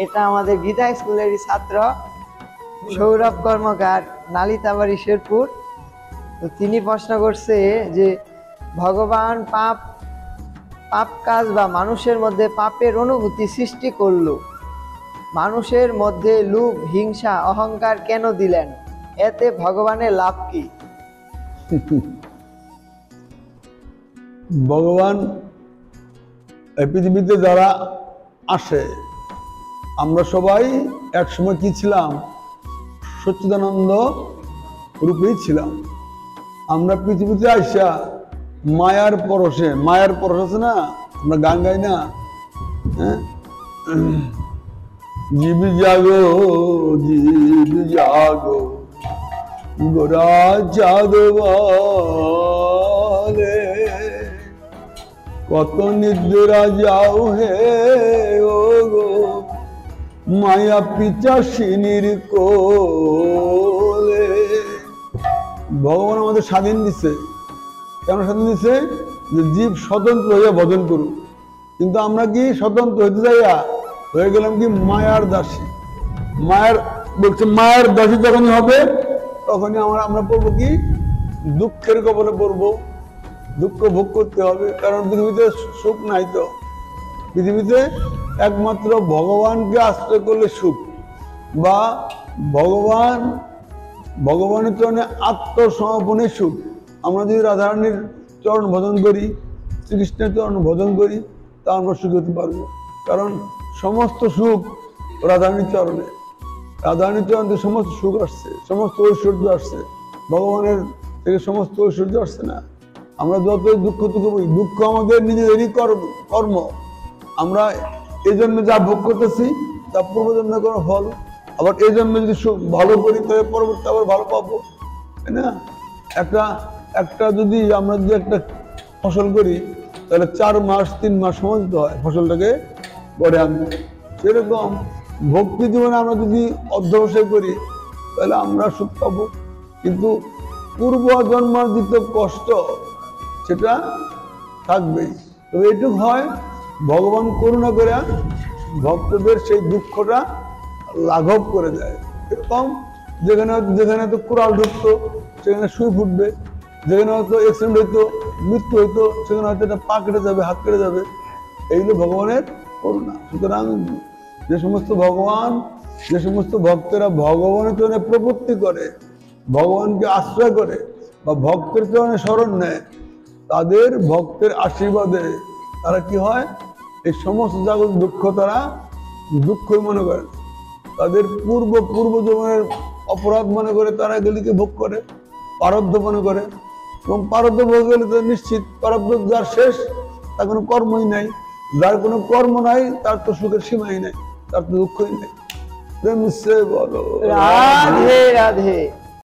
এটা আমাদের গীতা স্কুলেরই ছাত্র সৌরভ কর্মকার, নালিতাবাড়ি শেরপুর। তো তিনি প্রশ্ন করছে যে ভগবান পাপ কাজ বা মানুষের মধ্যে পাপের অনুভূতি সৃষ্টি করলো, মানুষের মধ্যে লোভ, হিংসা, অহংকার কেন দিলেন? এতে ভগবানের লাভ কি? ভগবান এই পৃথিবীতে যারা আসে, আমরা সবাই একসময় কি ছিলাম? সচ্চিদানন্দ রূপেই ছিলাম। আমরা পৃথিবীতে আইসা মায়ার পরশে, মায়ার পরশ আছে না, আমরা গান গাই না, হ্যাঁ, জীব জাগো জীব জাগো গোরা জাগবলে, কত নিদ্রা যাও হে ও গো মায়া পিচাসিনীর কোলে। ভগবান আমাদের স্বাধীন দিচ্ছে। কেন স্বাধীন দিচ্ছে? যে জীব স্বতন্ত্র হইয়া ভজন করুক। কিন্তু আমরা কি স্বতন্ত্র হইতে যাইয়া হয়ে গেলাম কি মায়ার দাসী। মায়ের বলছে মায়ের দাসী যখনই হবে তখনই আমরা পড়বো কি দুঃখের কবলে পড়বো, দুঃখ ভোগ করতে হবে। কারণ পৃথিবীতে সুখ নাই। তো পৃথিবীতে একমাত্র ভগবানকে আশ্রয় করলে সুখ, বা ভগবানের চরণে আত্মসমর্পণে সুখ। আমরা যদি রাধারানীর চরণ ভজন করি, শ্রীকৃষ্ণের চরণ ভজন করি, তা আমরা সুখী হতে পারবো। কারণ সমস্ত সুখ রাধারানীর চরণে। রাধারানীর চরণ থেকে সমস্ত সুখ আসছে, সমস্ত ঐশ্বর্য আসছে। ভগবানের থেকে সমস্ত ঐশ্বর্য আসছে না। আমরা যতই দুঃখ বলি, দুঃখ আমাদের নিজেদেরই কর্ম। আমরা এই জন্মে যা ভোগ করতেছি তা পূর্বজন্মে কোনো ফল। আবার এই জন্মে যদি ভালো করি তবে পরবর্তী আবার ভালো পাবো, তাই না? একটা যদি আমরা যদি একটা ফসল করি তাহলে 4 মাস 3 মাস সময় দিতে হয় ফসলটাকে গড়ে আনতে। সেরকম ভক্তি জীবনে আমরা যদি অধ্যবসায় করি তাহলে আমরা সুখ পাবো। কিন্তু পূর্ব জন্মার্জিত কষ্ট সেটা থাকবেই। তবে এটুক হয়, ভগবান করুণা করে ভক্তদের সেই দুঃখটা লাঘব করে দেয়। এরকম যেখানে তো কুড়াল ঢুকতো সেখানে সুই ফুটবে, যেখানে হয়তো অ্যাক্সিডেন্ট হইতো, মৃত্যু হইতো, সেখানে হয়তো একটা পা কেটে যাবে, হাত কেটে যাবে। এইগুলো ভগবানের করুণা। সুতরাং যে সমস্ত ভক্তেরা ভগবানের চরণে প্রপত্তি করে, ভগবানকে আশ্রয় করে বা ভক্তের চরণে শরণ নেয়, তাদের ভক্তের আশীর্বাদে তারা কি হয়? এই সমস্ত জাগতিক দুঃখ তারা দুঃখই মনে করে। তাদের পূর্ব জীবনের অপরাধ মনে করে তারা এগুলিকে ভোগ করে, প্রারব্ধ মনে করে। এবং প্রারব্ধ ভোগ গেলে তো নিশ্চিত প্রারব্ধ যার শেষ, তার কোনো কর্মই নাই। যার কোনো কর্ম নাই তার তো সুখের সীমাই নাই, তার তো দুঃখই নেই। প্রেম সে বলো রাধে রাধে।